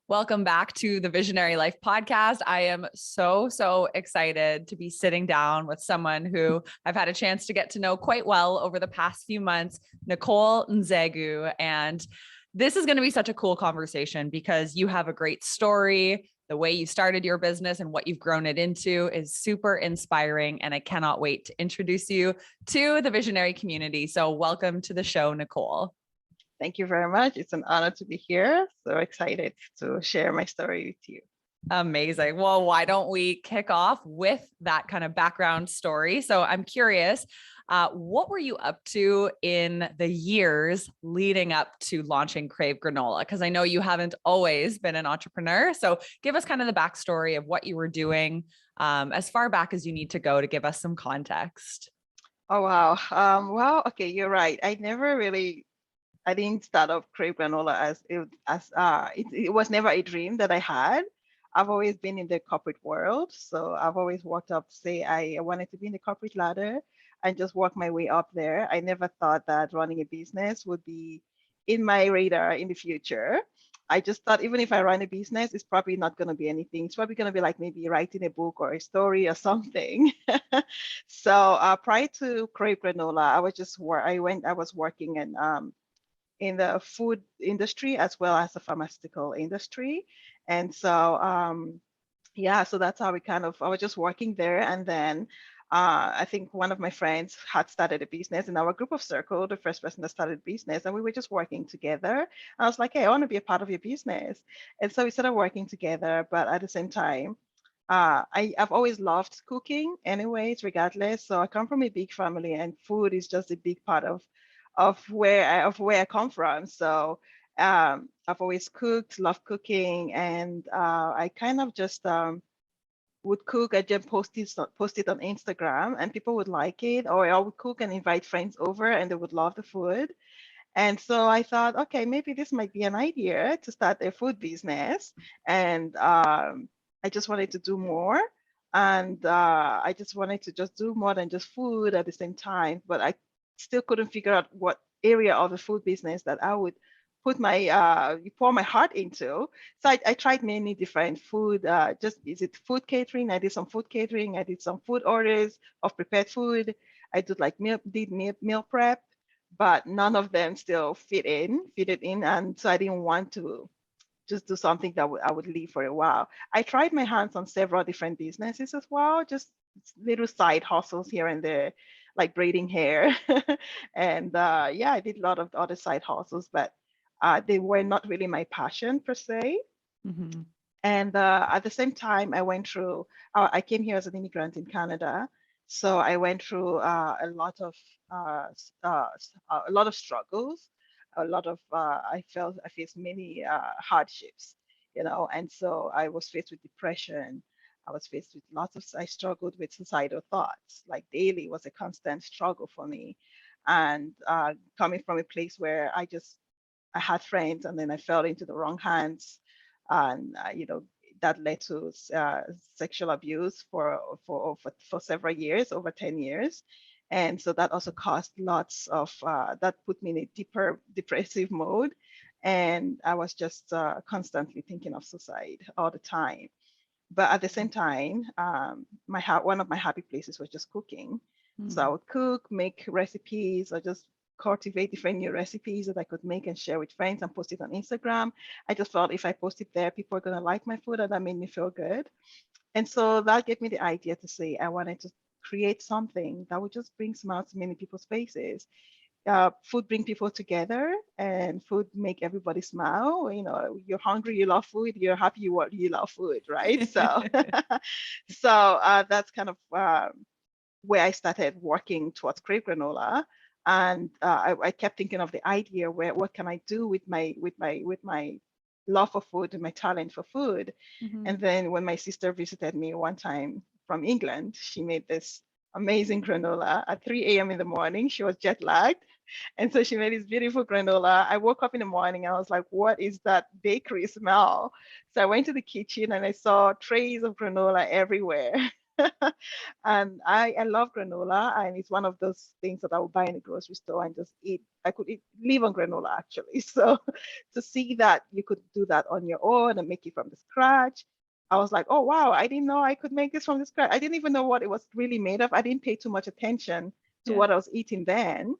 Welcome back to the Visionary Life podcast. I am so excited to be sitting down with someone who I've had a chance to get to know quite well over the past few months, Nichole Nzegwu. And this is going to be such a cool conversation because you have a great story. The way you started your business and what you've grown it into is super inspiring. And I cannot wait to introduce you to the visionary community. So welcome to the show, Nichole. Thank you very much. It's an honor to be here. So excited to share my story with you. Amazing. Well, why don't we kick off with that kind of background story? So I'm curious, what were you up to in the years leading up to launching Krave Granola? Because I know you haven't always been an entrepreneur. So give us kind of the backstory of what you were doing as far back as you need to go to give us some context. Oh, wow. Well, okay, you're right. I didn't start off Krave Granola it was never a dream that I had. I've always been in the corporate world. So I've always worked up, say I wanted to be in the corporate ladder and just work my way up there. I never thought that running a business would be in my radar in the future. I just thought even if I run a business, it's probably not going to be anything. It's probably going to be like maybe writing a book or a story or something. So prior to Krave Granola, I was working in the food industry as well as the pharmaceutical industry. And so, so that's how I was just working there. And then I think one of my friends had started a business in our group of circle, the first person that started a business, and we were just working together. I was like, hey, I want to be a part of your business. And so we started working together, but at the same time, I've always loved cooking anyways, regardless. So I come from a big family and food is just a big part of where I come from. So I've always cooked, love cooking, and I kind of just would cook and then post it on Instagram, and people would like it, or I would cook and invite friends over, and they would love the food. And so I thought, okay, maybe this might be an idea to start a food business, and I just wanted to do more. And I just wanted to just do more than just food at the same time, but I still couldn't figure out what area of the food business that I would pour my heart into. So I tried many different food, is it food catering? I did some food catering. I did some food orders of prepared food. I did like meal prep, but none of them still fitted in. And so I didn't want to just do something that I would leave for a while. I tried my hands on several different businesses as well, just little side hustles here and there, like braiding hair. And I did a lot of other side hustles, but they were not really my passion per se. Mm-hmm. And at the same time, I came here as an immigrant in Canada. So I went through a lot of struggles, I faced many hardships, and so I was faced with depression. I struggled with suicidal thoughts, like daily was a constant struggle for me. And coming from a place where I had friends and then I fell into the wrong hands, and that led to sexual abuse for several years, over 10 years. And so that also caused that put me in a deeper depressive mode. And I was just constantly thinking of suicide all the time. But at the same time, one of my happy places was just cooking. Mm-hmm. So I would cook, make recipes, or just cultivate different new recipes that I could make and share with friends and post it on Instagram. I just felt if I post it there, people are going to like my food, and that made me feel good. And so that gave me the idea to say I wanted to create something that would just bring smiles to many people's faces. Food bring people together, and food make everybody smile. You're hungry, you love food. You're happy, you love food, right? So, that's kind of where I started working towards Krave Granola. And I kept thinking of the idea what can I do with my love for food and my talent for food. Mm-hmm. And then when my sister visited me one time from England, she made this amazing granola at 3 a.m. in the morning. She was jet lagged. And so she made this beautiful granola. I woke up in the morning and I was like, what is that bakery smell? So I went to the kitchen and I saw trays of granola everywhere. And I love granola, and it's one of those things that I would buy in a grocery store and just eat. I could live on granola actually. So to see that you could do that on your own and make it from the scratch, I was like, oh wow, I didn't know I could make this from the scratch. I didn't even know what it was really made of. I didn't pay too much attention to Yeah. what I was eating then.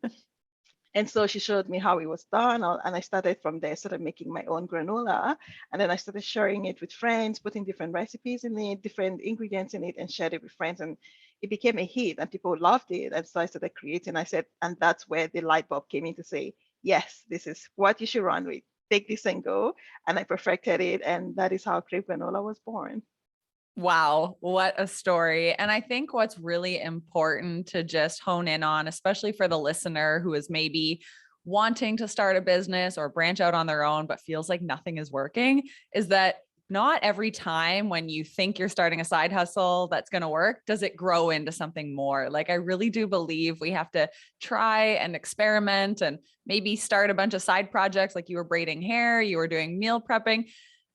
And so she showed me how it was done, and I started from there, started making my own granola. And then I started sharing it with friends, putting different recipes in it, different ingredients in it, and shared it with friends. And it became a hit, and people loved it. And so I started creating. I said, and that's where the light bulb came in to say, yes, this is what you should run with. Take this and go. And I perfected it. And that is how Krave Granola was born. Wow, what a story. And I think what's really important to just hone in on, especially for the listener who is maybe wanting to start a business or branch out on their own, but feels like nothing is working, is that not every time when you think you're starting a side hustle that's going to work, does it grow into something more. Like, I really do believe we have to try and experiment and maybe start a bunch of side projects. Like, you were braiding hair, you were doing meal prepping,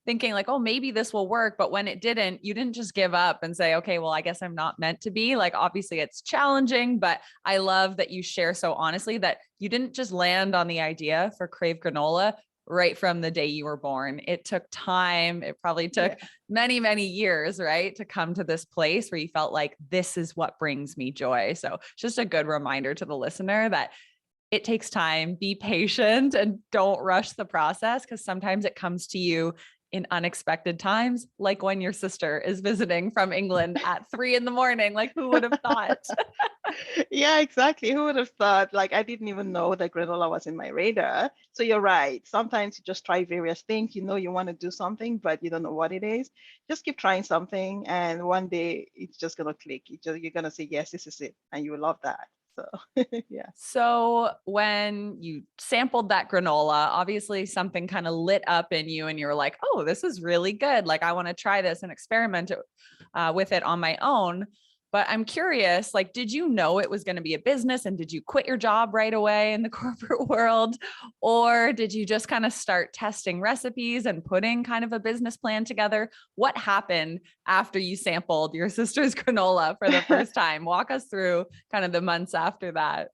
thinking like, oh, maybe this will work. But when it didn't, you didn't just give up and say, okay, well, I guess I'm not meant to be. Like, obviously it's challenging, but I love that you share so honestly that you didn't just land on the idea for Krave Granola right from the day you were born. It took time. It probably took many, many years, right, to come to this place where you felt like this is what brings me joy. So just a good reminder to the listener that it takes time, be patient, and don't rush the process, because sometimes it comes to you in unexpected times, like when your sister is visiting from England at 3 a.m. Like, who would have thought? Yeah, exactly. Who would have thought? Like, I didn't even know that granola was in my radar. So you're right. Sometimes you just try various things. You know, you want to do something, but you don't know what it is. Just keep trying something, and one day it's just gonna click. You're gonna say, yes, this is it, and you will love that. So yeah. So when you sampled that granola, obviously something kind of lit up in you and you were like, oh, this is really good. Like, I want to try this and experiment with it on my own. But I'm curious, like, did you know it was going to be a business, and did you quit your job right away in the corporate world? Or did you just kind of start testing recipes and putting kind of a business plan together? What happened after you sampled your sister's granola for the first time? Walk us through kind of the months after that.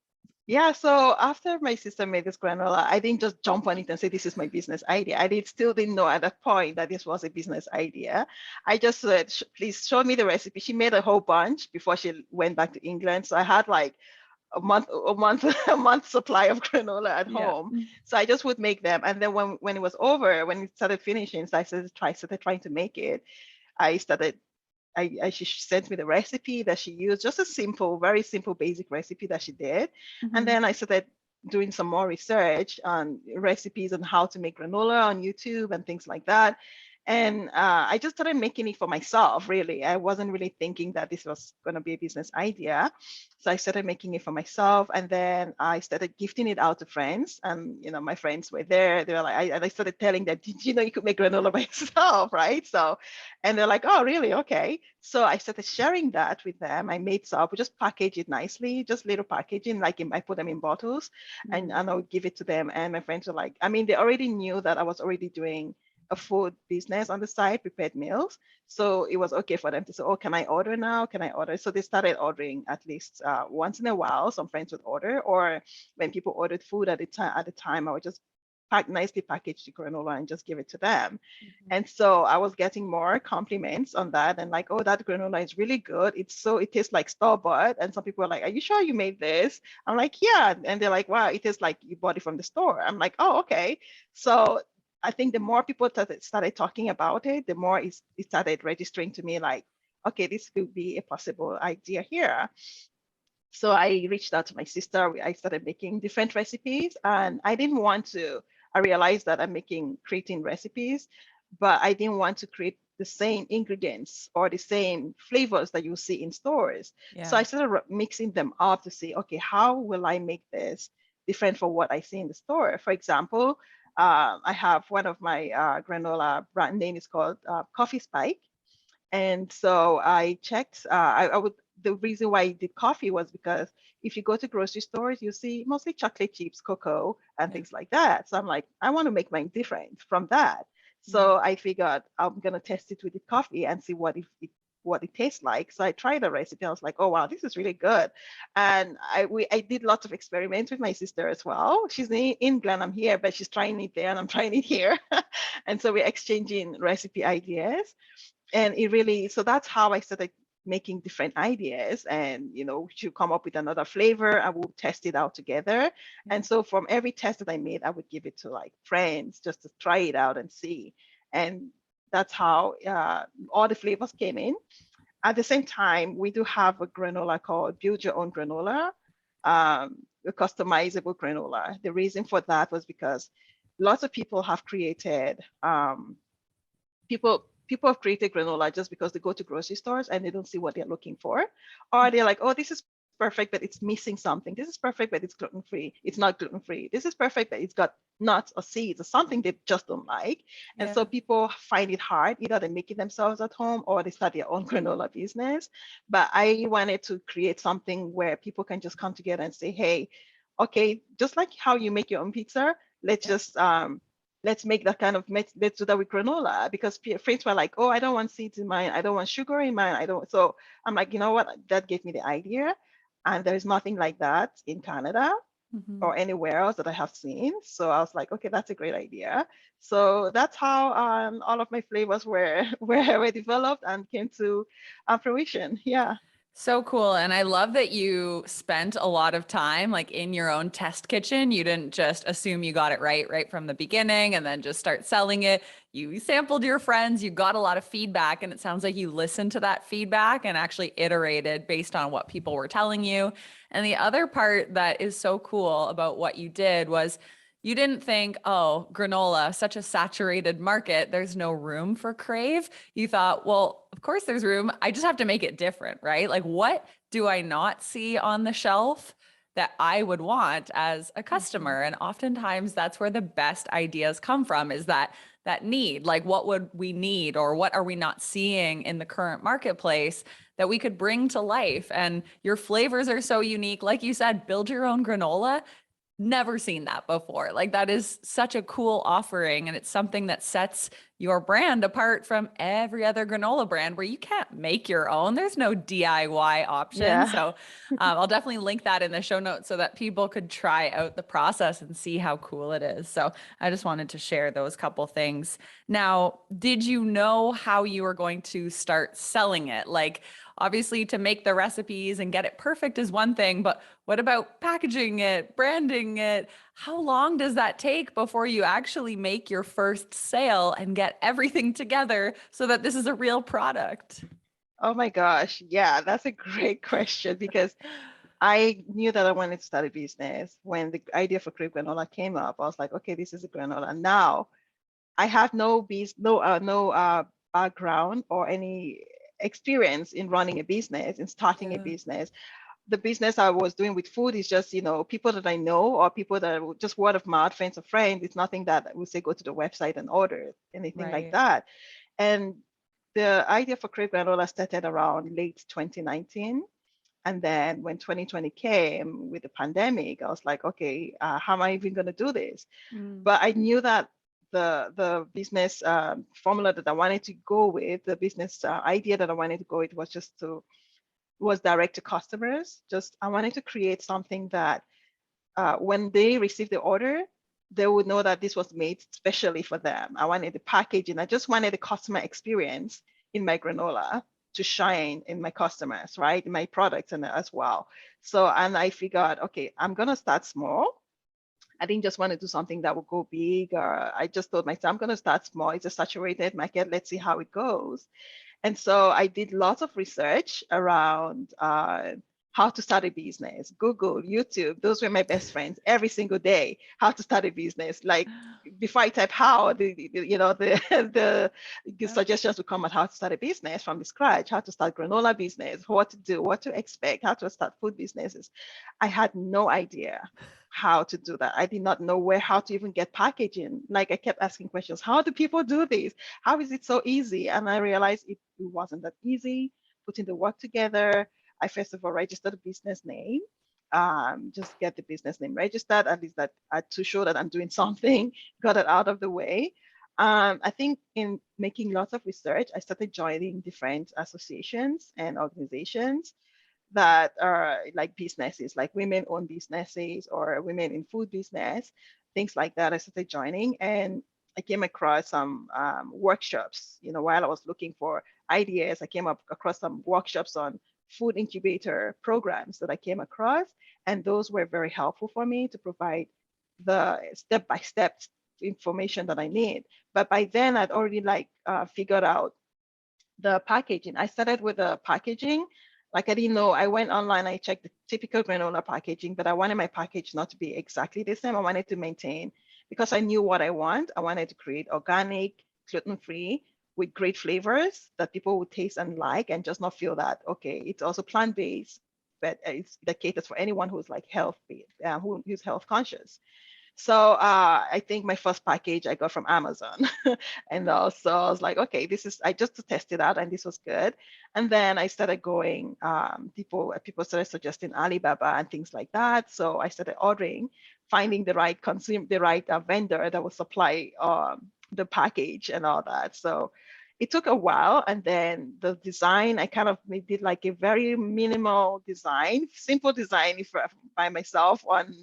Yeah, so after my sister made this granola, I didn't just jump on it and say, this is my business idea. Still didn't know at that point that this was a business idea. I just said, please show me the recipe. She made a whole bunch before she went back to England. So I had like a month supply of granola at Yeah. home. So I just would make them. And then when it was over, when it started finishing, so I started trying to make it. I started she sent me the recipe that she used, just a simple, very simple, basic recipe that she did. And then I started doing some more research on recipes on how to make granola on YouTube and things like that. And I just started making it for myself, really. I wasn't really thinking that this was going to be a business idea. So I started making it for myself. And then I started gifting it out to friends. And, you know, my friends were there. They were like, I started telling them, did you know you could make granola by yourself, right? So, and they're like, oh, really? Okay. So I started sharing that with them. I made some, we just package it nicely, just little packaging, like I put them in bottles and I would give it to them. And my friends were like, I mean, they already knew that I was already doing a food business on the side, prepared meals. So it was okay for them to say, oh, can I order now? Can I order? So they started ordering at least once in a while. Some friends would order, or when people ordered food at the time, I would just nicely package the granola and just give it to them. And so I was getting more compliments on that, and like, oh, that granola is really good. It tastes like store-bought. And some people are like, are you sure you made this? I'm like, yeah. And they're like, wow, it tastes like you bought it from the store. I'm like, oh, okay. So I think the more people started talking about it, the more it started registering to me like, okay, this could be a possible idea here. So I reached out to my sister. I started making different recipes, and I realized that creating recipes, but I didn't want to create the same ingredients or the same flavors that you see in stores. Yeah. So I started mixing them up to see, okay, how will I make this different from what I see in the store? For example, I have one of my granola brand name is called Coffee Spike. And so I checked, the reason why I did coffee was because if you go to grocery stores, you see mostly chocolate chips, cocoa, and things like that. So I'm like, I want to make mine different from that. So I figured I'm going to test it with the coffee and see what it tastes like. So I tried the recipe. I was like, oh wow, this is really good. And I did lots of experiments with my sister as well. She's in England, I'm here, but she's trying it there and I'm trying it here. And so we're exchanging recipe ideas. And it really, so that's how I started making different ideas, and to come up with another flavor, I will test it out together. And so from every test that I made, I would give it to like friends just to try it out and see. And that's how all the flavors came in. At the same time, we do have a granola called Build Your Own Granola, a customizable granola. The reason for that was because lots of people have created people have created granola just because they go to grocery stores and they don't see what they're looking for, or they're like, oh, this is perfect, but it's missing something. This is perfect, but it's gluten-free. It's not gluten-free. This is perfect, but it's got nuts or seeds or something they just don't like. And so people find it hard. Either they make it themselves at home or they start their own granola business. But I wanted to create something where people can just come together and say, hey, okay, just like how you make your own pizza, let's just let's make that kind of, let's do that with granola, because friends were like, oh, I don't want seeds in mine. I don't want sugar in mine. I don't. So I'm like, you know what? That gave me the idea. And there's nothing like that in Canada or anywhere else that I have seen. So I was like, okay, that's a great idea. So that's how all of my flavors were developed and came to fruition. Yeah. So cool. And I love that you spent a lot of time like in your own test kitchen. You didn't just assume you got it right from the beginning and then just start selling it. You sampled your friends, you got a lot of feedback, and it sounds like you listened to that feedback and actually iterated based on what people were telling you. And the other part that is so cool about what you did was you didn't think, oh, granola, such a saturated market, there's no room for Krave. You thought, well, of course there's room. I just have to make it different, right? Like, what do I not see on the shelf that I would want as a customer? And oftentimes that's where the best ideas come from, is that need. Like, what would we need, or what are we not seeing in the current marketplace that we could bring to life? And your flavors are so unique. Like you said, build your own granola. Never seen that before. Like, that is such a cool offering. And it's something that sets your brand apart from every other granola brand where you can't make your own. There's no DIY option. Yeah. So I'll definitely link that in the show notes so that people could try out the process and see how cool it is. So I just wanted to share those couple things. Now, did you know how you were going to start selling it? Like, obviously, to make the recipes and get it perfect is one thing, but what about packaging it, branding it? How long does that take before you actually make your first sale and get everything together so that this is a real product? Oh my gosh. Yeah, that's a great question, because I knew that I wanted to start a business. When the idea for Krave Granola came up, I was like, okay, this is a granola. Now I have no background or any experience in running a business, in starting a business. The business I was doing with food is just, people that I know, or people that are just word of mouth, friends of friends. It's nothing that I would say go to the website and order, anything like that. And the idea for Krave Granola started around late 2019. And then when 2020 came with the pandemic, I was like, okay, how am I even going to do this? But I knew that the business formula that I wanted to go with, the business idea that I wanted to go with, was direct to customers. Just, I wanted to create something that when they receive the order, they would know that this was made specially for them. I wanted the packaging. I just wanted the customer experience in my granola to shine in my customers, right? In my products and as well. So, and I figured, okay, I'm going to start small. I didn't just want to do something that would go big. Or I just told myself, I'm going to start small. It's a saturated market. Let's see how it goes. And so I did lots of research around how to start a business. Google, YouTube, those were my best friends every single day. How to start a business. Like, before I type how, the suggestions would come at how to start a business from the scratch, how to start granola business, what to do, what to expect, how to start food businesses. I had no idea how to do that. I did not know how to even get packaging. Like, I kept asking questions. How do people do this? How is it so easy? And I realized it wasn't that easy. Putting the work together, I first of all registered a business name. Just get the business name registered, at least that to show that I'm doing something, got it out of the way. I think in making lots of research, I started joining different associations and organizations that are like businesses, like women-owned businesses or women in food business, things like that. I started joining, and I came across some workshops. While I was looking for ideas, I came up across some workshops on food incubator programs that I came across, and those were very helpful for me to provide the step-by-step information that I need. But by then, I'd already figured out the packaging. I started with the packaging. Like I didn't know, I went online, I checked the typical granola packaging, but I wanted my package not to be exactly the same. I wanted to maintain, because I knew what I want. I wanted to create organic, gluten-free, with great flavors that people would taste and like, and just not feel that, okay, it's also plant-based, but it's that caters for anyone who's like who's health conscious. So I think my first package I got from Amazon. And so I was like, okay, I just to test it out, and this was good. And then I started going, people started suggesting Alibaba and things like that. So I started ordering, finding the right vendor that will supply the package and all that. So it took a while, and then the design, I kind of did like a very minimal design, simple design by myself on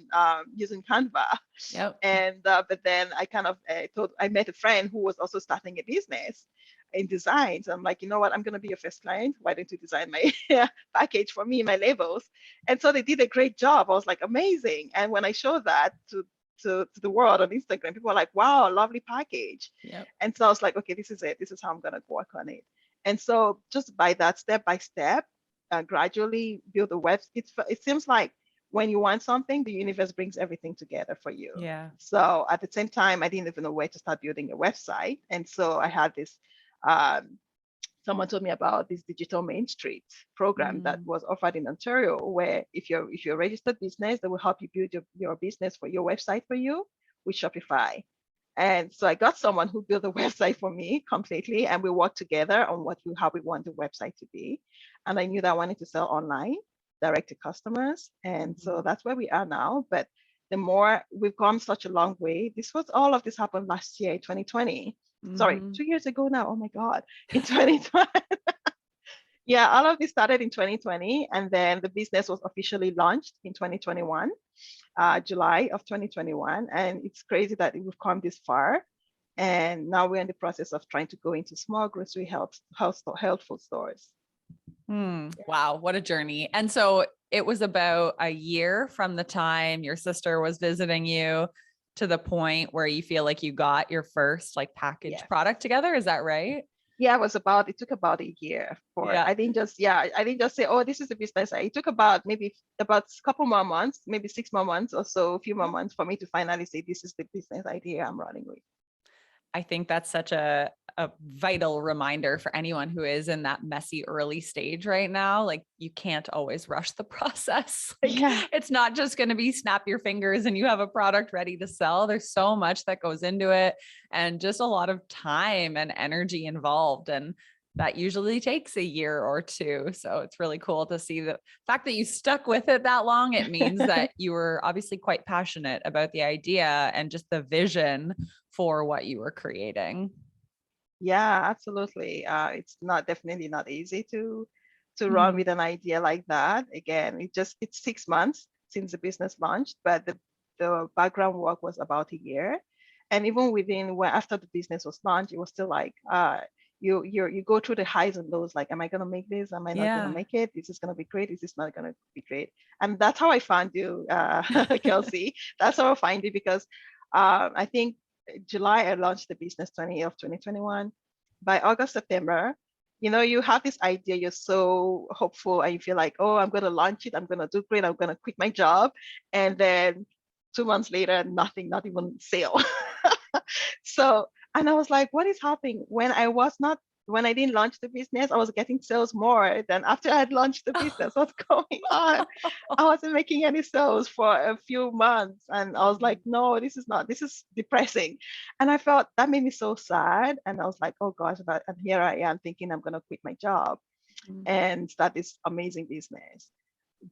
using Canva. Yep. And but then I met a friend who was also starting a business in design. So I'm like, you know what, I'm going to be your first client. Why don't you design my package for me, my labels? And so they did a great job. I was like, amazing. And when I showed that to the world on Instagram, people were like, wow, lovely package. Yep. And so I was like, okay, this is it. This is how I'm going to work on it. And so just by that, step by step, gradually build a web. It seems like when you want something, the universe brings everything together for you. Yeah. So at the same time, I didn't even know where to start building a website. And so I had this, someone told me about this digital Main Street program that was offered in Ontario, where if you're a registered business, they will help you build your business for your website for you with Shopify. And so I got someone who built a website for me completely, and we worked together on how we want the website to be. And I knew that I wanted to sell online, direct to customers. And so that's where we are now. But the more we've come such a long way, all of this happened last year, 2020. Sorry, 2 years ago now. Oh my God, in 2020. Yeah, all of this started in 2020, and then the business was officially launched in 2021, July of 2021. And it's crazy that we've come this far. And now we're in the process of trying to go into small grocery health food stores. Wow, what a journey. And so it was about a year from the time your sister was visiting you to the point where you feel like you got your first like packaged product together. Is that right? Yeah, it took about a year I didn't just say, oh, this is the business. It took about a couple more months, maybe 6 more months or so, a few more months for me to finally say, this is the business idea I'm running with. I think that's such a vital reminder for anyone who is in that messy early stage right now. Like you can't always rush the process. It's not just going to be snap your fingers and you have a product ready to sell. There's so much that goes into it and just a lot of time and energy involved. And that usually takes a year or two. So it's really cool to see the fact that you stuck with it that long. It means that you were obviously quite passionate about the idea and just the vision for what you were creating. Yeah, absolutely. It's definitely not easy to run with an idea like that. Again, it's 6 months since the business launched, but the background work was about a year. And even after the business was launched, it was still like you go through the highs and lows, like, am I gonna make this? Am I not gonna make it? Is this gonna be great? Is this not gonna be great? And that's how I found you, Kelsey. That's how I find you, because I think July I launched the business 2021. By August, September, you have this idea, you're so hopeful, and you feel like, oh, I'm going to launch it, I'm going to do great, I'm going to quit my job. And then 2 months later, nothing, not even sale. So, and I was like, what is happening? When I didn't launch the business, I was getting sales more than after I had launched the business. What's going on? I wasn't making any sales for a few months. And I was like, no, this is depressing. And I felt that made me so sad. And I was like, oh gosh, and here I am thinking I'm going to quit my job and start this amazing business.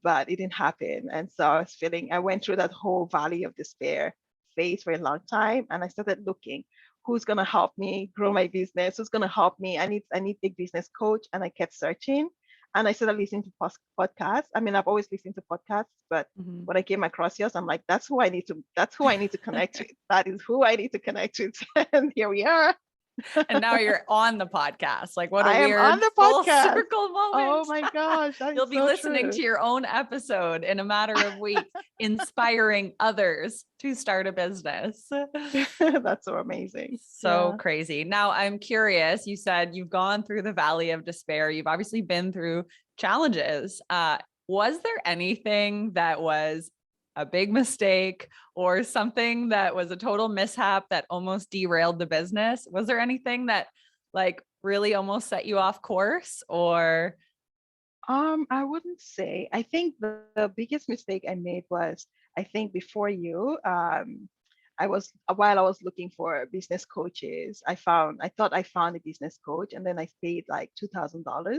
But it didn't happen. And so I went through that whole valley of despair phase for a long time. And I started looking, who's gonna help me grow my business, who's gonna help me. I need a business coach, and I kept searching, and I started listening to podcasts. I mean, I've always listened to podcasts, but Mhm. when I came across yours, I'm like, that's who I need to connect with. That is who I need to connect with. And here we are. And now you're on the podcast. Like, what a I am on weird the full podcast. circle Oh moment. my gosh, that is You'll be so listening true. to your own episode in a matter of weeks, inspiring others to start a business. That's so amazing. So Yeah. crazy. Now, I'm curious. You said you've gone through the valley of despair. You've obviously been through challenges. Was there anything that was a big mistake or something that was a total mishap that almost derailed the business? Was there anything that like really almost set you off course or? I wouldn't say. I think the biggest mistake I made was, I think before you, while I was looking for business coaches, I thought I found a business coach, and then I paid like $2,000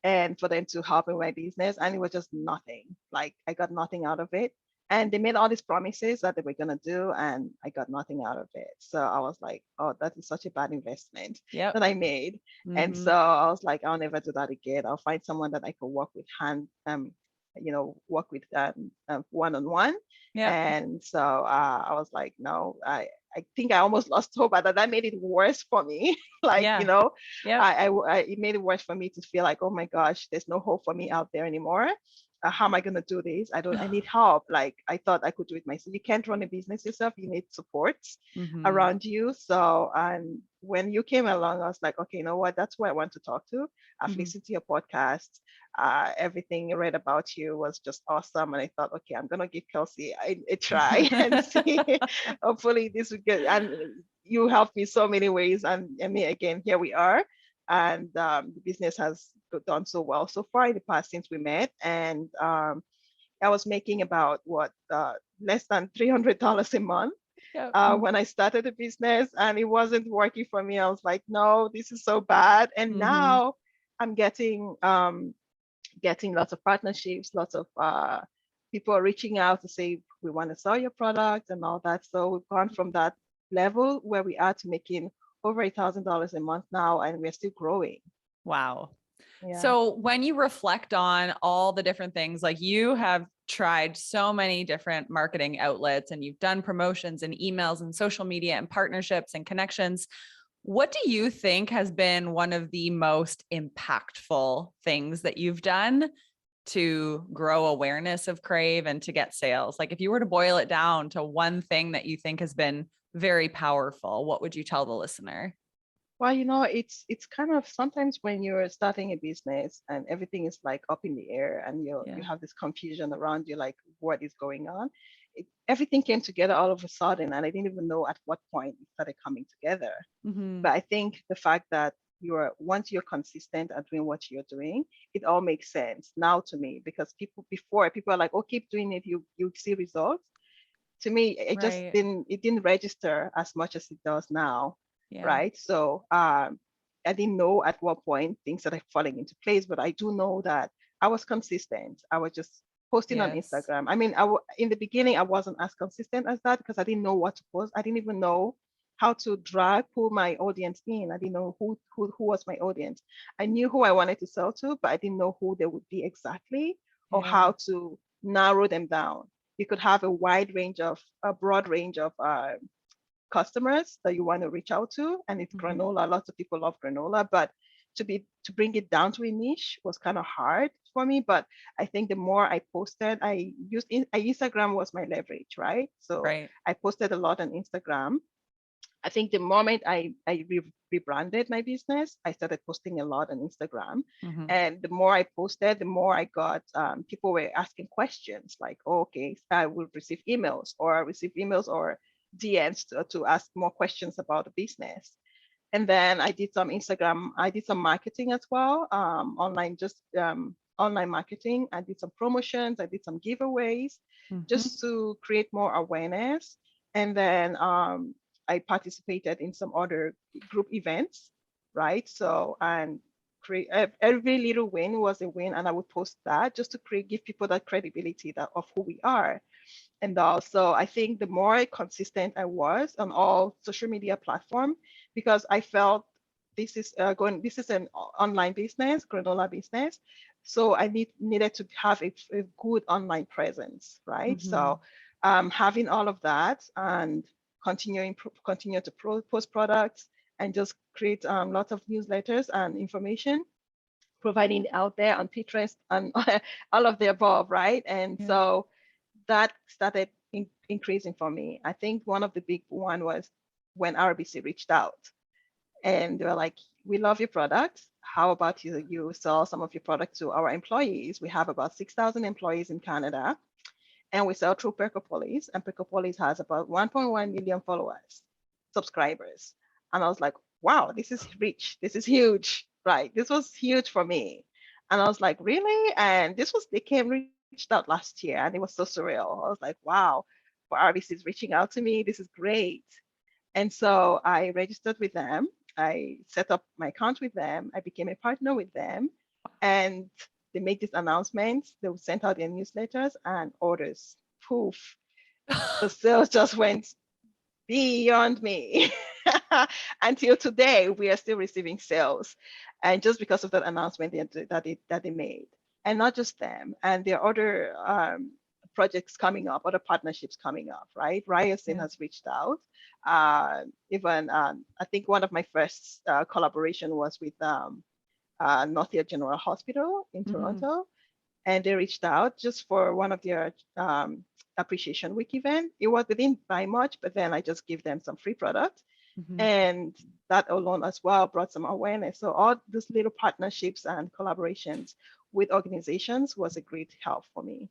and for them to help in my business, and it was just nothing. Like I got nothing out of it. And they made all these promises that they were gonna do, and I got nothing out of it. So I was like, oh, that is such a bad investment Yep. that I made. And Mm-hmm. so I was like, I'll never do that again. I'll find someone that I could work with work with one-on-one. Yep. And so I was like, no, I think I almost lost hope, but that made it worse for me. Like, Yeah. Yep. it made it worse for me to feel like, oh my gosh, there's no hope for me out there anymore. How am I going to do this? I need help. Like I thought I could do it myself. You can't run a business yourself. You need support Mm-hmm. around you. So, and when you came along, I was like, okay, you know what? That's who I want to talk to. I've Mm-hmm. listened to your podcast. Everything I read about you was just awesome. And I thought, okay, I'm going to give Kelsey a try and see. Hopefully this will get, and you helped me so many ways. And I mean, again, here we are. And the business has done so well so far in the past since we met. And I was making about less than $300 a month Yep. when I started the business, and it wasn't working for me. I was like, no, this is so bad. And Mm-hmm. now I'm getting lots of partnerships, lots of people are reaching out to say we want to sell your product and all that. So we've gone from that level where we are to making over $1,000 a month now, and we're still growing. Wow. Yeah. So when you reflect on all the different things, like you have tried so many different marketing outlets and you've done promotions and emails and social media and partnerships and connections. What do you think has been one of the most impactful things that you've done to grow awareness of Krave and to get sales? Like if you were to boil it down to one thing that you think has been very powerful, what would you tell the listener? Well, it's kind of sometimes when you're starting a business and everything is like up in the air, and you Yeah. have this confusion around you, like what is going on. Everything came together all of a sudden, and I didn't even know at what point it started coming together. Mm-hmm. But I think the fact that once you're consistent at doing what you're doing, it all makes sense now to me, because people are like, oh, keep doing it, you see results. To me, Right. it didn't register as much as it does now, Yeah. right? So I didn't know at what point things started falling into place, but I do know that I was consistent. I was just posting on Yes. Instagram. I mean, in the beginning I wasn't as consistent as that because I didn't know what to post. I didn't even know how to pull my audience in. I didn't know who was my audience. I knew who I wanted to sell to, but I didn't know who they would be exactly, or Yeah. how to narrow them down. You could have a broad range of customers that you want to reach out to, and it's Mm-hmm. granola. Lots of people love granola, but to bring it down to a niche was kind of hard for me. But I think the more I posted, Instagram was my leverage, right? So Right. I posted a lot on Instagram. I think the moment I rebranded my business, I started posting a lot on Instagram. Mm-hmm. And the more I posted, the more I got people were asking questions like, oh, okay, I will receive emails or DMs to ask more questions about the business. And then I did some marketing as well, online marketing. I did some promotions, I did some giveaways Mm-hmm. just to create more awareness. And then I participated in some other group events, right? So, and every little win was a win, and I would post that just to give people that credibility of who we are. And also, I think the more consistent I was on all social media platform, because I felt this is an online business, granola business. So I needed to have a good online presence, right? Mm-hmm. So having all of that and continue to post products and just create lots of newsletters and information providing out there on Pinterest and all of the above, right? And Yeah. so that started increasing for me. I think one of the big one was when RBC reached out and they were like, "We love your product. How about you sell some of your product to our employees? We have about 6,000 employees in Canada, and we sell through Percopolis, and Percopolis has about 1.1 million followers, subscribers." And I was like, "Wow, this is rich. This is huge, right? This was huge for me." And I was like, "Really?" And they came reached out last year, and it was so surreal. I was like, "Wow, for RBC is reaching out to me. This is great." And so I registered with them. I set up my account with them. I became a partner with them. And they made these announcements. They would send out their newsletters and orders. Poof. The sales just went beyond me. Until today, we are still receiving sales. And just because of that announcement that they made. And not just them. And there are other projects coming up, other partnerships coming up, right? Ryerson Yeah. has reached out. Even I think one of my first collaboration was with Northfield General Hospital in Mm-hmm. Toronto, and they reached out just for one of their appreciation week event. It was, they didn't buy much, but then I just give them some free product, Mm-hmm. and that alone as well brought some awareness. So all these little partnerships and collaborations with organizations was a great help for me.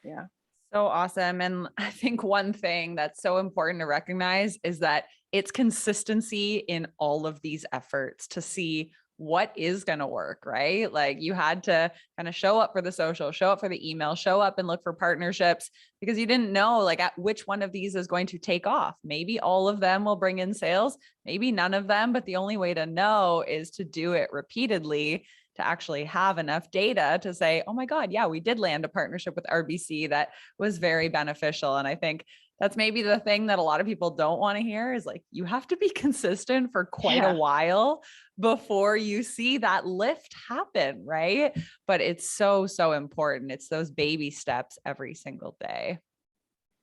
Yeah. So awesome. And I think one thing that's so important to recognize is that it's consistency in all of these efforts to see what is going to work, right? Like you had to kind of show up for the social, show up for the email, show up and look for partnerships because you didn't know like at which one of these is going to take off. Maybe all of them will bring in sales, maybe none of them, but the only way to know is to do it repeatedly to actually have enough data to say, oh my God, yeah, we did land a partnership with RBC that was very beneficial. And I think that's maybe the thing that a lot of people don't want to hear is like, you have to be consistent for quite a Yeah. while before you see that lift happen, right? But it's so, so important. It's those baby steps every single day.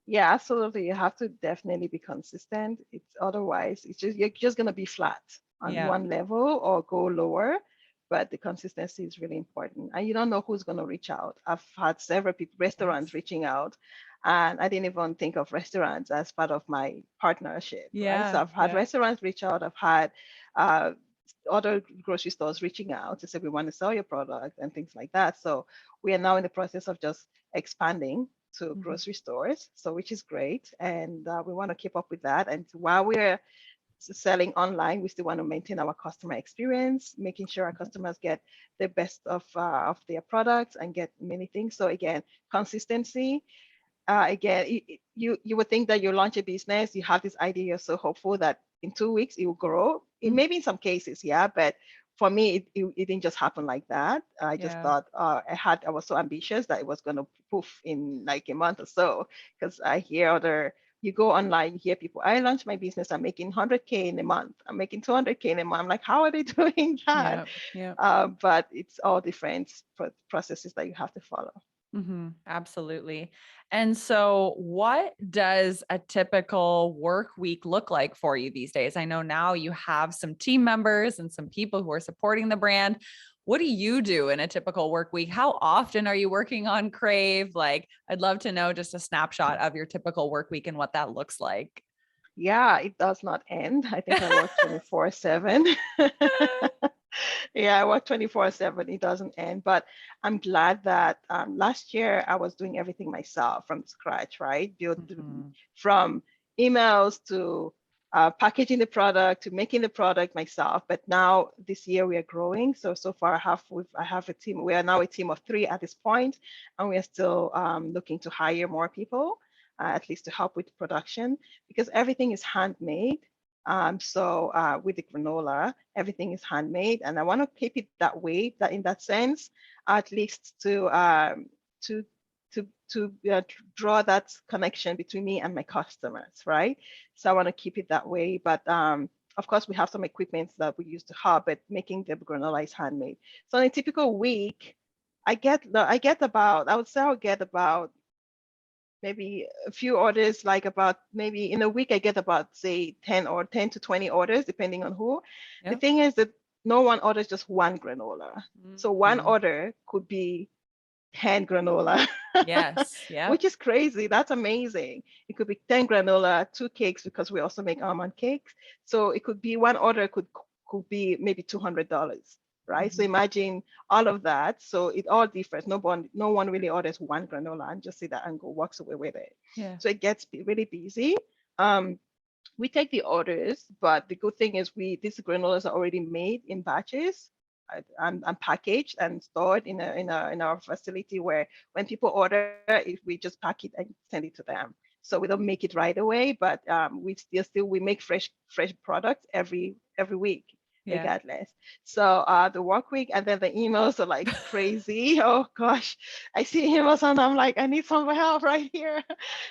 Yeah, absolutely. You have to definitely be consistent. It's otherwise it's just you're just gonna be flat on Yeah. one level or go lower. But the consistency is really important. And you don't know who's gonna reach out. I've had several people, restaurants Yes. reaching out, and I didn't even think of restaurants as part of my partnership, right? So Yeah. I've had Yeah. restaurants reach out, I've had uh, other grocery stores reaching out to say we want to sell your product and things like that. So we are now in the process of just expanding to Mhm. grocery stores, so which is great, and we want to keep up with that. And while we're selling online, we still want to maintain our customer experience, making sure our customers get the best of their products and get many things. So again, consistency. Again, you would think that you launch a business, you have this idea, you're so hopeful that in 2 weeks it will grow. It Mhm. may be in some cases, yeah, but for me, it didn't just happen like that. I just Yeah. thought I was so ambitious that it was going to poof in like a month or so. Because I hear you go online, you hear people, I launched my business, I'm making 100K in a month, I'm making 200K in a month. I'm like, how are they doing that? Yeah. Yeah. But it's all different processes that you have to follow. Absolutely. And so, what does a typical work week look like for you these days? I know now you have some team members and some people who are supporting the brand. What do you do in a typical work week? How often are you working on Crave? Like, I'd love to know just a snapshot of your typical work week and what that looks like. Yeah, it does not end. I think I work 24/7. Yeah, I work 24/7. It doesn't end. But I'm glad that last year I was doing everything myself from scratch, right? Mhm. From emails to packaging the product to making the product myself. But now this year we are growing. So far I have a team. We are now a team of 3 at this point, and we are still looking to hire more people, at least to help with production, because everything is handmade. With the granola, everything is handmade, and I want to keep it that way, that in that sense, at least to draw that connection between me and my customers, right? So I want to keep it that way. But of course, we have some equipment that we use to help, but making the granola is handmade. So in a typical week, I would say I'll get about maybe a few orders, like about maybe in a week, I get about say 10 to 20 orders, depending on who. The Yep. thing is that no one orders just one granola. So one Mhm. order could be 10 granola, Yes. Yep. which is crazy. That's amazing. It could be 10 granola, 2 cakes, because we also make almond cakes. So it could be one order could be maybe $200, right? So Mhm. imagine all of that. So it all differs. No one really orders one granola and just see that and go walks away with it. Yeah. So it gets really busy. Um, we take the orders, but the good thing is these granolas are already made in batches and packaged and stored in our facility, where when people order, if we just pack it and send it to them. So we don't make it right away, but we make fresh products every week Yeah. regardless. So the work week, and then the emails are like crazy. Oh gosh, I see emails and I'm like, I need some help right here.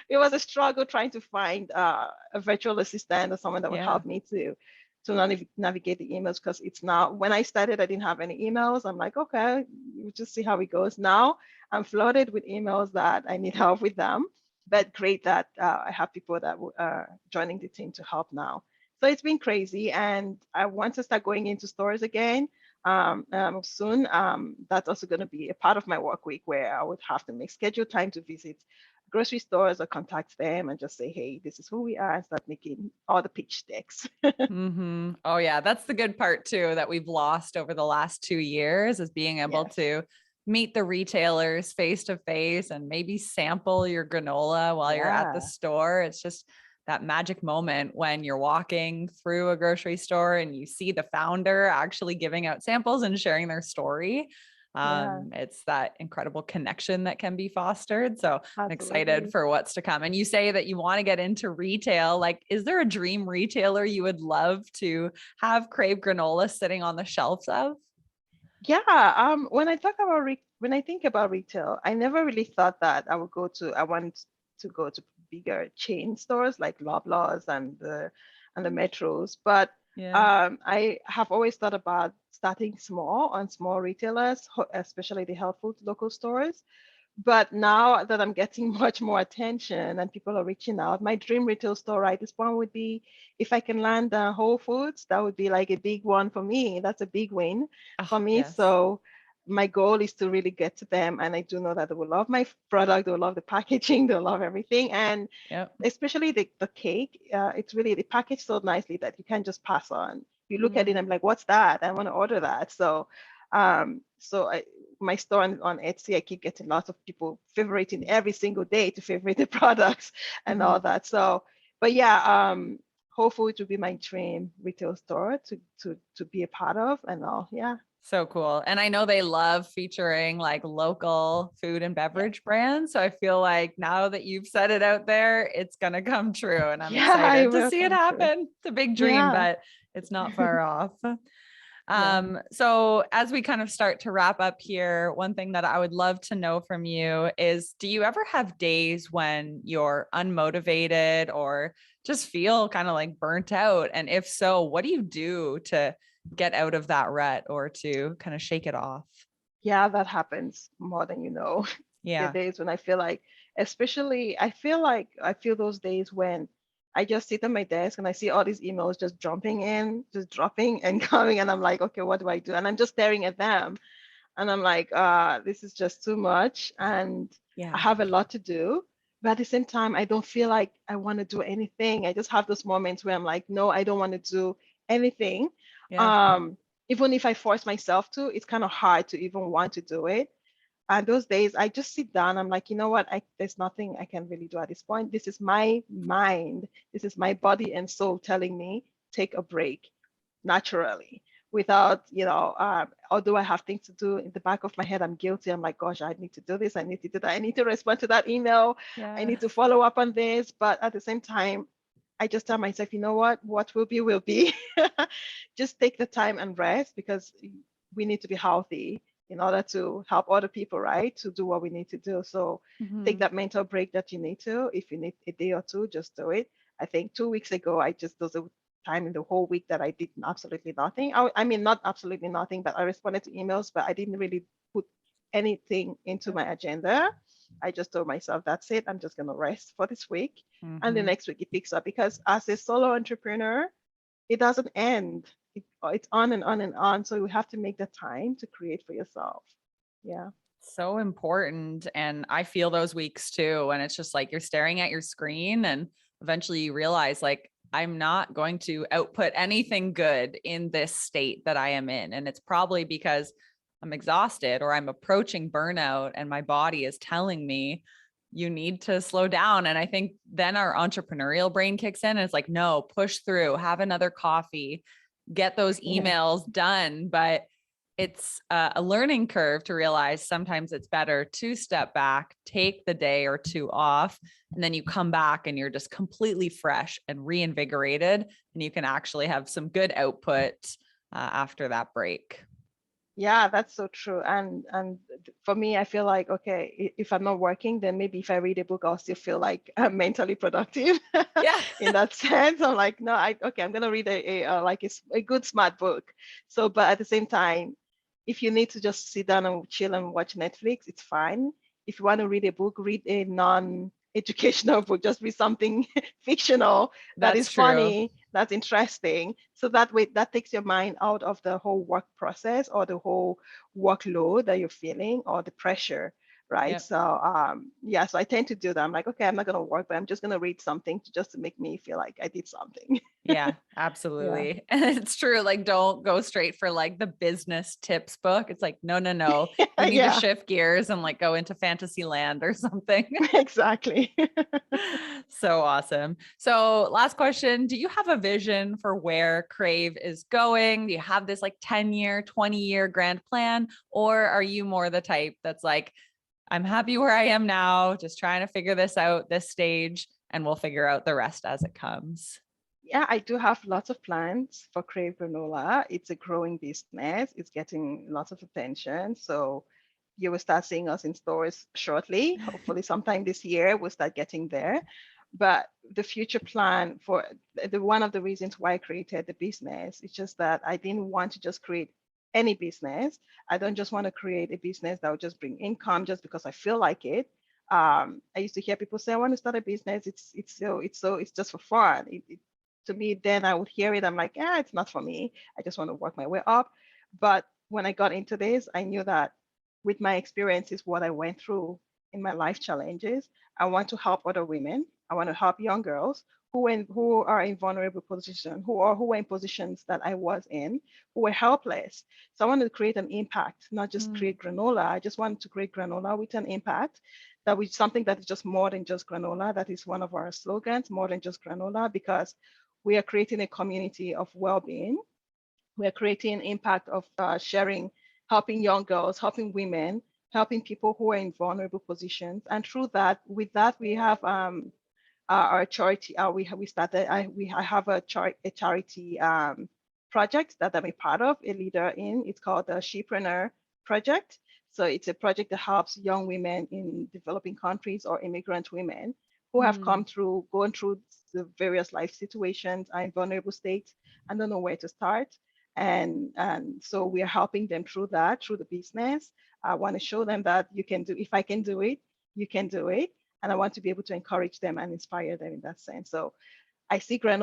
It was a struggle trying to find a virtual assistant or someone that would Yeah. help me to navigate the emails, because it's now, when I started, I didn't have any emails. I'm like, okay, we'll just see how it goes. Now I'm flooded with emails that I need help with them, but great that I have people that are joining the team to help now. So it's been crazy, and I want to start going into stores again soon. That's also going to be a part of my work week, where I would have to make scheduled time to visit grocery stores or contact them and just say, hey, this is who we are, and start making all the pitch decks. Oh yeah, that's the good part too that we've lost over the last 2 years, is being able Yes. to meet the retailers face to face and maybe sample your granola while you're at the Yeah. store. It's just that magic moment when you're walking through a grocery store and you see the founder actually giving out samples and sharing their story. Yeah. It's that incredible connection that can be fostered. So I'm excited Absolutely. for what's to come. And you say that you want to get into retail. Like, is there a dream retailer you would love to have Krave Granola sitting on the shelves of? Yeah. When I think about retail, I never really thought that I want to go to bigger chain stores like Loblaws and the metros. But Yeah. I have always thought about starting small on small retailers, especially the health food local stores. But now that I'm getting much more attention and people are reaching out, my dream retail store right this point would be, if I can land Whole Foods, that would be like a big one for me. That's a big win Oh, for me. yes. So my goal is to really get to them. And I do know that they will love my product, they will love the packaging, they'll love everything. And Yep. especially the cake, it's really the packaged so nicely that you can't just pass on. You look at it Mm. and I'm like, what's that? I want to order that. So my store on Etsy, I keep getting lots of people favoriting every single day to favorite the products and Mhm. all that. So, but yeah, Whole Foods would be my dream retail store to be a part of and all. Yeah. So cool. And I know they love featuring like local food and Yeah. beverage brands. So I feel like now that you've said it out there, it's going to come true. And I'm Yeah, it excited to will see it come true. happen. It's a big dream, Yeah. but it's not far off. Yeah. So as we kind of start to wrap up here, one thing that I would love to know from you is, do you ever have days when you're unmotivated or just feel kind of like burnt out? And if so, what do you do to get out of that rut or to kind of shake it off? Yeah, that happens more than you know. There are Yeah. days when I feel like, especially, I feel those days when I just sit on my desk and I see all these emails just jumping in, just dropping and coming, and I'm like, okay, what do I do? And I'm just staring at them, and I'm like, this is just too much, and I Yeah. have a lot to do. But at the same time, I don't feel like I want to do anything. I just have those moments where I'm like, no, I don't want to do anything. Yeah. Um, Even if I force myself to, it's kind of hard to even want to do it. And those days, I just sit down. I'm like, you know what? There's nothing I can really do at this point. This is my mind. This is my body and soul telling me take a break naturally without, although I have things to do in the back of my head, I'm guilty. I'm like, gosh, I need to do this. I need to do that. I need to respond to that email. I Yeah. need to follow up on this. But at the same time, I just tell myself, you know what will be, will be. Just take the time and rest, because we need to be healthy in order to help other people, right? To do what we need to do. So take Mhm. that mental break that you need to. If you need a day or two, just do it. I think 2 weeks ago, I just, there was a time in the whole week that I did absolutely nothing. I mean, not absolutely nothing, but I responded to emails, but I didn't really put anything into my agenda. I just told myself, that's it. I'm just going to rest for this week. And the Mhm. next week it picks up, because as a solo entrepreneur, it doesn't end. It's on and on and on. So you have to make the time to create for yourself. Yeah. So important. And I feel those weeks too. And it's just like you're staring at your screen and eventually you realize like, I'm not going to output anything good in this state that I am in. And it's probably because I'm exhausted or I'm approaching burnout and my body is telling me you need to slow down. And I think then our entrepreneurial brain kicks in and it's like, no, push through, have another coffee, get those Yeah. emails done. But it's a learning curve to realize sometimes it's better to step back, take the day or two off, and then you come back and you're just completely fresh and reinvigorated, and you can actually have some good output after that break. Yeah, that's so true. And for me, I feel like, okay, if I'm not working, then maybe if I read a book, I'll still feel like I'm mentally productive. Yeah. In that sense, I'm like, no, I'm gonna read a good smart book. So, but at the same time, if you need to just sit down and chill and watch Netflix, it's fine. If you want to read a book, read a non-educational book. Just read something fictional that That's is true. funny, that's interesting. So that way, that takes your mind out of the whole work process or the whole workload that you're feeling or the pressure, right? Yep. So yeah, so I tend to do that. I'm like, okay, I'm not gonna work, but I'm just gonna read something just to make me feel like I did something. Yeah, Yeah. absolutely. And it's true. Like, don't go straight for like the business tips book. It's like, no, no, no. You need to Yeah, shift gears and like go into fantasy land or something. exactly. So awesome. So, last question. Do you have a vision for where Crave is going? Do you have this like 10-year, 20-year grand plan? Or are you more the type that's like, I'm happy where I am now, just trying to figure this out, this stage, and we'll figure out the rest as it comes? Yeah, I do have lots of plans for Krave Granola. It's a growing business. It's getting lots of attention. So you will start seeing us in stores shortly. Hopefully, sometime this year, we'll start getting there. But the future plan for the one of the reasons why I created the business is just that I didn't want to just create any business. I don't just want to create a business that will just bring income just because I feel like it. I used to hear people say, "I want to start a business. It's just for fun." To me, then I would hear it. I'm like, yeah, it's not for me. I just want to work my way up. But when I got into this, I knew that with my experiences, what I went through in my life challenges, I want to help other women. I want to help young girls who are in vulnerable positions, who were in positions that I was in, who were helpless. So I wanted to create an impact, not just Mm. create granola. I just wanted to create granola with an impact that was something that is just more than just granola. That is one of our slogans, more than just granola, because we are creating a community of well-being. We are creating impact of sharing, helping young girls, helping women, helping people who are in vulnerable positions. And through that, with that, we have our charity. We started. I have a charity project that I'm a part of, a leader in. It's called the Shepreneur Project. So it's a project that helps young women in developing countries or immigrant women who have Mm. gone through the various life situations, are in vulnerable states, and don't know where to start. And so we are helping them through that, through the business. I want to show them that you can do, if I can do it, you can do it. And I want to be able to encourage them and inspire them in that sense. So I see Krave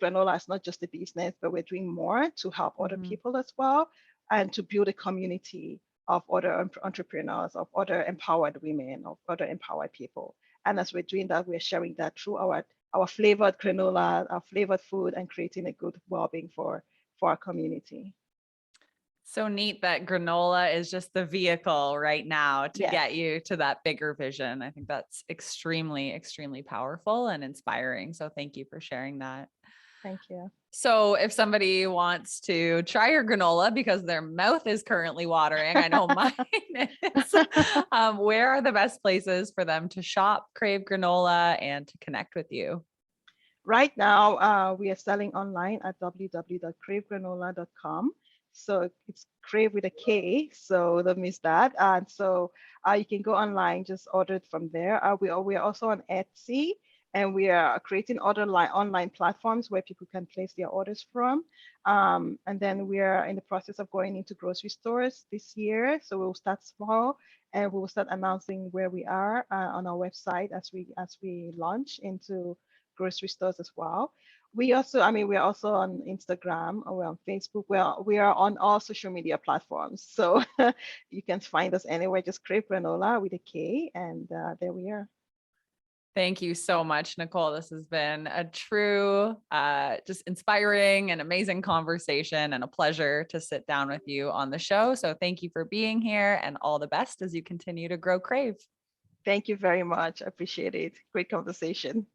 Granola as not just a business, but we're doing more to help other Mhm. people as well, and to build a community of other entrepreneurs, of other empowered women, of other empowered people. And as we're doing that, we're sharing that through our flavored granola, our flavored food, and creating a good well-being for our community. So neat that granola is just the vehicle right now to Yes, get you to that bigger vision. I think that's extremely, extremely powerful and inspiring. So thank you for sharing that. thank you. So if somebody wants to try your granola because their mouth is currently watering, I know mine is, where are the best places for them to shop Crave Granola and to connect with you? Right now, we are selling online at www.kravegranola.com. So it's Krave with a K, so don't miss that. And so you can go online, just order it from there. We are also on Etsy, and we are creating other online platforms where people can place their orders from. And then we are in the process of going into grocery stores this year. So we'll start small, and we will start announcing where we are on our website as we launch into grocery stores as well. We also, I mean, we're also on Instagram, or we're on Facebook. We are on all social media platforms. So you can find us anywhere, just Krave Granola with a K, and there we are. Thank you so much, Nichole. This has been a true, just inspiring and amazing conversation, and a pleasure to sit down with you on the show. So thank you for being here, and all the best as you continue to grow Krave. Thank you very much. I appreciate it. Great conversation.